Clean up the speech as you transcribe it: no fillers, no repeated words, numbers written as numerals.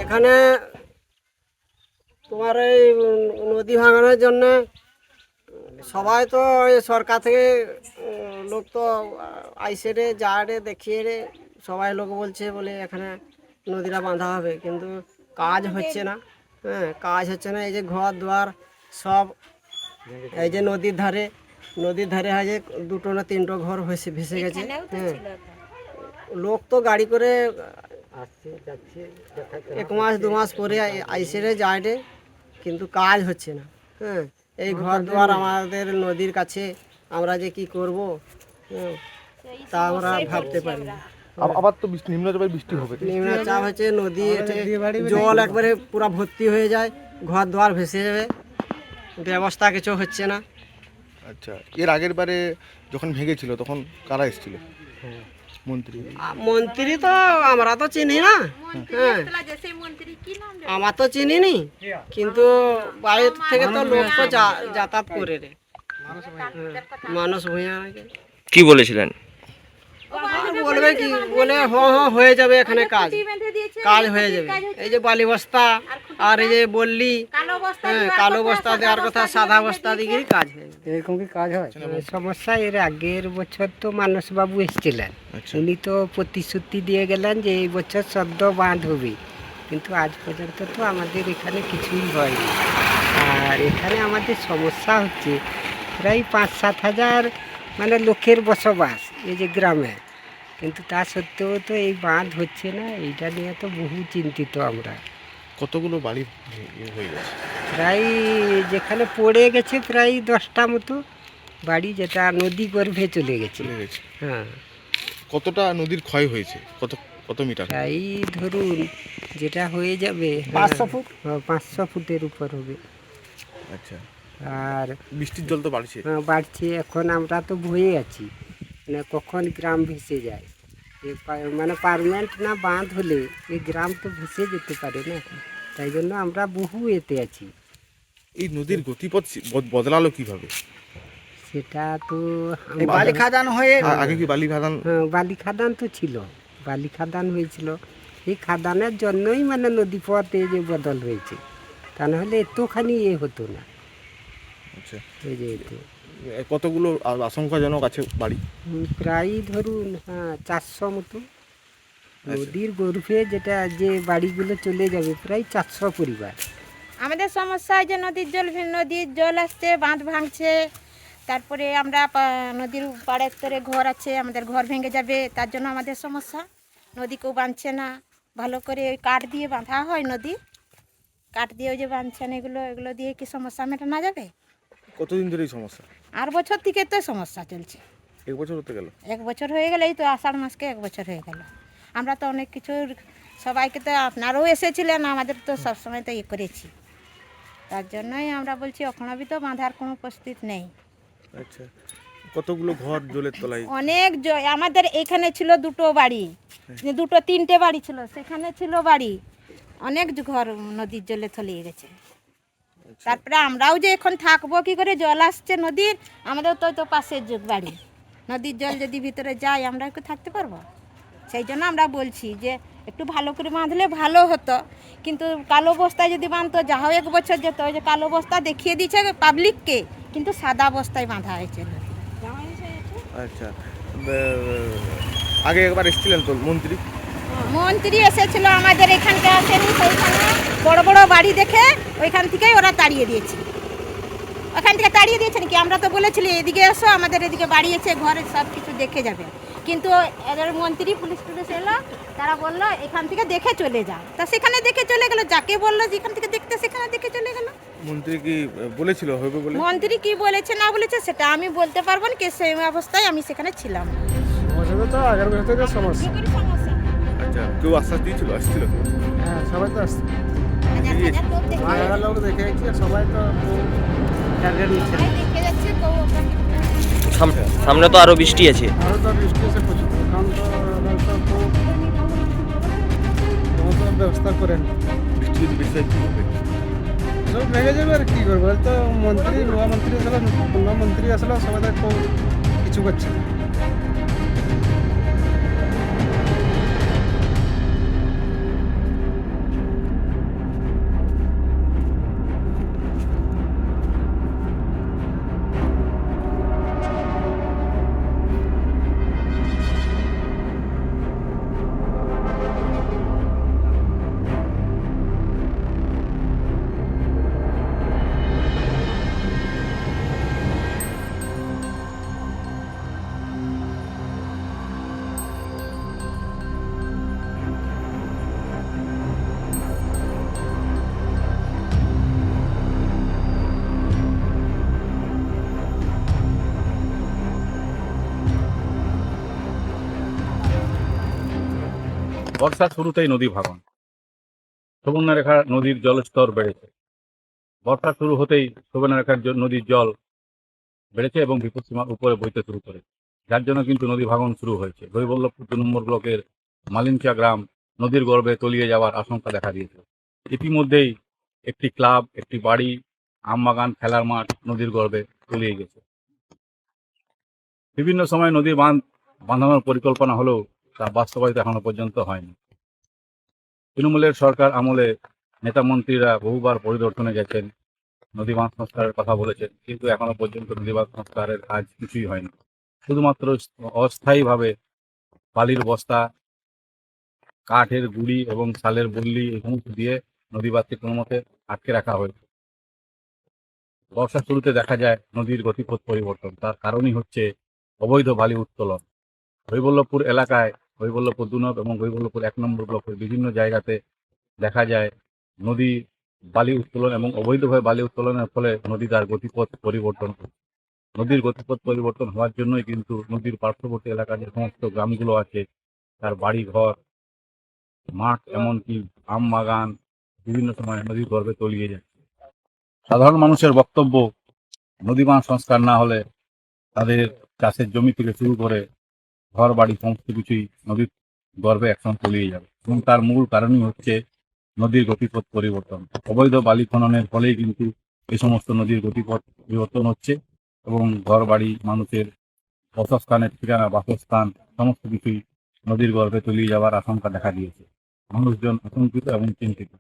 এখানে তোমার এই নদী ভাঙানোর জন্য সবাই তো এই সরকার থেকে লোক তো আইসে রে যা রে দেখিয়ে রে সবাই লোক বলছে বলে এখানে নদীটা বাঁধা হবে, কিন্তু কাজ হচ্ছে না। হ্যাঁ, কাজ হচ্ছে না। এই যে ঘর দুয়ার সব এই যে নদীর ধারে আছে দুটো না তিনটো ঘর ভেসে গেছে। হ্যাঁ, লোক তো গাড়ি করে আসছে যাচ্ছে, 1 মাস 2 মাস পরে আইসে রে যায় রে, কিন্তু কাজ হচ্ছে না। হ্যাঁ, এই ঘর দুয়ার আমাদের নদীর কাছে, আমরা যে কি করব তা আমরা ভাবতে পারি না। আবার তো নিম্নচাপের বৃষ্টি হবে, নিম্নচাপ হচ্ছে, নদী জল একবারে পুরো ভর্তি হয়ে যায়, ঘর দুয়ার ভেসে যাবে, ব্যবস্থা কিছু হচ্ছে না। আচ্ছা, এর আগের বারে যখন ভেঙেছিল তখন কারা এসেছিল? মন্ত্রী তো আমরা তো চিনি না। হ্যাঁ, আমার তো চিনি নি, কিন্তু বাইরে থেকে তো লোক তো যাতায়াত করে রে। মানুষ ভূঁইয়া কি বলেছিলেন? বলবে কি বলে, হয়ে যাবে এখানে কাজ হয়ে যাবে। এই যে বালি বস্তা আর এই যে বললি, হ্যাঁ, কালো বস্তা দেওয়ার কথা, সাদা বস্তা দিয়ে কাজ হয়ে যাবে। এরকম কি কাজ হয়? সমস্যা এর আগের বছর তো মানসবাবু এসেছিলেন, উনি তো প্রতিশ্রুতি দিয়ে গেলেন যে এই বছর সদ্য বাঁধ হবে, কিন্তু আজ পর্যন্ত তো আমাদের এখানে কিছুই হয়নি। আর এখানে আমাদের সমস্যা হচ্ছে প্রায় 5-7 হাজার মানে লোকের বসবাস এই যে গ্রামে, কিন্তু তা সত্ত্বেও তো এই বাঁধ হচ্ছে না। এইটা নিয়ে তো বহু চিন্তিত আমরা। কতগুলো বাড়ি হয়ে গেছে? প্রায় যেখানে পড়ে গেছে প্রায় 10টা মতো বাড়ি, যেটা নদী গর্ভে চলে গেছে। হ্যাঁ। কতটা নদীর ক্ষয় হয়েছে? কত মিটার? প্রায় ধরুন যেটা হয়ে যাবে 500 ফুট। 500 ফুটের উপর হবে। আচ্ছা, আর বৃষ্টির জল তো বাড়ছে? বাড়ছে। এখন আমরা তো ভয়ে আছি, মানে কখন গ্রাম ভেসে যায়। মানে পার্মানেন্ট না বাঁধ হলে এই গ্রাম তো ভেসে যেতে পারে না, তাই জন্য আমরা বহু এতে আছি। এই নদীর গতিপথ বদলালো কিভাবে? সেটা তো বালি খাদান হয়ে আগে কি বালি খাদান? বালি খাদান তো ছিল, বালি খাদান হয়েছিল। এই খাদানের জন্যই মানে নদীপথে যে বদল হয়েছে, তা নাহলে এতখানি হতো না। আচ্ছা, এই যে এতে কতগুলো আশঙ্কাজনক আছে বাড়ি? প্রায় ধরুন 400 মতো। নদীর গর্ভে যেটা যে বাড়িগুলো চলে যাবে প্রায় 400 পরিবার। আমাদের সমস্যা যে নদীর জল আসছে, বাঁধ ভাঙছে, তারপরে আমরা নদীর পাড়ের তরে ঘর আছে, আমাদের ঘর ভেঙে যাবে, তার জন্য আমাদের সমস্যা। নদী কেউ বাঁধছে না ভালো করে, ওই কাঠ দিয়ে বাঁধা হয়, নদী কাঠ দিয়ে ওই যে বাঁধছেন, এগুলো দিয়ে কি সমস্যা মেটানো যাবে? কতদিন ধরে এই সমস্যা? 8 বছর থেকে তো সমস্যা চলছে। 1 বছর হতে গেল? 1 বছর হয়ে গেল, এই তো আষাঢ় মাসকে 1 বছর হয়ে গেল। আমরা তো অনেক কিছু, সবাইকে তো আপনারাও এসেছিলেন, আমাদের তো সবসময় তো করেছি, তার জন্যই আমরা বলছি এখন অবধি তো বাঁধার কোনো প্রস্তুত নেই। আচ্ছা, কতগুলো ঘর জলের তলায়? অনেক আমাদের এখানে ছিল 2টো বাড়ি, 2-3টে বাড়ি ছিল, সেখানে ছিল বাড়ি, অনেক ঘর নদীর জলে তলিয়ে গেছে। তারপরে আমরাও যে এখন থাকবো কি করে, জল আসছে নদীর, আমাদের তো পাশের বাড়ি, নদীর জল যদি ভিতরে যায় আমরা একটু থাকতে পারবো? সেই জন্য আমরা বলছি যে একটু ভালো করে বাঁধলে ভালো হতো, কিন্তু কালো বস্তায় যদি বাঁধতো যা হোক 1 বছর যেত। ওই যে কালো বস্তা দেখিয়ে দিচ্ছে পাবলিককে, কিন্তু সাদা বস্তায় বাঁধা হয়েছে। আচ্ছা, আগে একবার এসেছিলেন তো মন্ত্রী এসেছিল আমাদের এখানকে, আসেনি, সেইখানে বড় বড় বাড়ি দেখে ওইখান থেকেই ওরা তাড়িয়ে দিয়েছে। ওখান থেকে তাড়িয়ে দিয়েছে নাকি? আমরা তো বলেছিলি এদিকে এসো, আমাদের এদিকে বাড়িয়েছে, ঘরে সব কিছু দেখে যাবে, কিন্তু এদের মন্ত্রী পুলিশ এলো, তারা বললো এখান থেকে দেখে চলে যাও, তা সেখানে দেখে চলে গেল। যাকে বললো যেখান থেকে দেখতে, সেখানে দেখে চলে গেল। মন্ত্রী কি বলেছিল হবে বলে? মন্ত্রী কি বলেছে না বলেছে সেটা আমি বলতে পারবো না, সেই অবস্থায় আমি সেখানে ছিলাম। তো আগের বছর থেকে সমস্যা। আচ্ছা, কেউ আশ্বাস দিয়েছিল? আসছিল? হ্যাঁ, সবাই তো আসছে, লোক দেখে গেছি, সবাই তো টার্গেট নিচ্ছে। দেখে যাচ্ছে, সামনে তো আরো বৃষ্টি আছে। আরও তো বৃষ্টি এসে প্রচুর, এখন তো ব্যবস্থা করেন। বৃষ্টি যদি বেশি হয় কি হবে? সব ভেঙে যাবে, আর কী করবো? তো মন্ত্রী, নয়া মন্ত্রী আসলে, নয়া মন্ত্রী আসলে সবাই তো কিছু করছে না। বর্ষার শুরুতেই নদী ভাঙন। সুবর্ণরেখা নদীর জলস্তর বেড়েছে। বর্ষা শুরু হতেই সুবর্ণরেখার নদীর জল বেড়েছে এবং বিপদসীমার উপরে বইতে শুরু করে, যার জন্য কিন্তু নদী ভাঙন শুরু হয়েছে। গৈবল্লভপুর 2 নম্বর ব্লকের মালিনচা গ্রাম নদীর গর্ভে তলিয়ে যাওয়ার আশঙ্কা দেখা দিয়েছে। ইতিমধ্যেই একটি ক্লাব, একটি বাড়ি, আমবাগান, খেলার মাঠ নদীর গর্ভে তলিয়ে গেছে। বিভিন্ন সময় নদী বাঁধানোর পরিকল্পনা হলেও তা বাস্তবায়িত এখনো পর্যন্ত হয়নি। তৃণমূলের সরকার আমলে নেতা মন্ত্রীরা বহুবার পরিদর্শনে গেছেন, নদী বাঁধ সংস্কারের কথা বলেছেন, কিন্তু এখনো পর্যন্ত নদী বাঁধ সংস্কারের কাজ কিছুই হয়নি। শুধুমাত্র অস্থায়ীভাবে বালির বস্তা, কাঠের গুঁড়ি এবং শালের বল্লি এই সমস্ত দিয়ে নদী বাঁধকে কোনো মতে আটকে রাখা হয়েছে। বর্ষার শুরুতে দেখা যায় নদীর গতিপথ পরিবর্তন। তার কারণই হচ্ছে অবৈধ বালি উত্তোলন। গৈবল্লভপুর এলাকায়, গৈবল্লভপুর 2 নম্বর এবং গৈবল্লভপুর 1 নম্বর ব্লকের বিভিন্ন জায়গাতে দেখা যায় নদী বালি উত্তোলন এবং অবৈধভাবে বালি উত্তোলনের ফলে নদী তার গতিপথ পরিবর্তন করছে। নদীর গতিপথ পরিবর্তন হওয়ার জন্যই কিন্তু নদীর পার্শ্ববর্তী এলাকার যে সমস্ত গ্রামগুলো আছে তার বাড়ি ঘর, মাঠ, এমনকি আম বাগান বিভিন্ন সময় নদীর গর্ভে তলিয়ে যাচ্ছে। সাধারণ মানুষের বক্তব্য, নদী বাঁধ সংস্কার না হলে তাদের চাষের জমি থেকে শুরু করে ঘর বাড়ি সমস্ত কিছুই নদীর গর্ভে একসঙ্গে তলিয়ে যাবে এবং তার মূল কারণই হচ্ছে নদীর গতিপথ পরিবর্তন। অবৈধ বালি খননের ফলেই কিন্তু এই সমস্ত নদীর গতিপথ পরিবর্তন হচ্ছে এবং ঘর বাড়ি, মানুষের বসস্থানের ঠিকানা, বাসস্থান সমস্ত কিছুই নদীর গর্ভে তলিয়ে যাওয়ার আশঙ্কা দেখা দিয়েছে। মানুষজন আতঙ্কিত এবং চিন্তিত।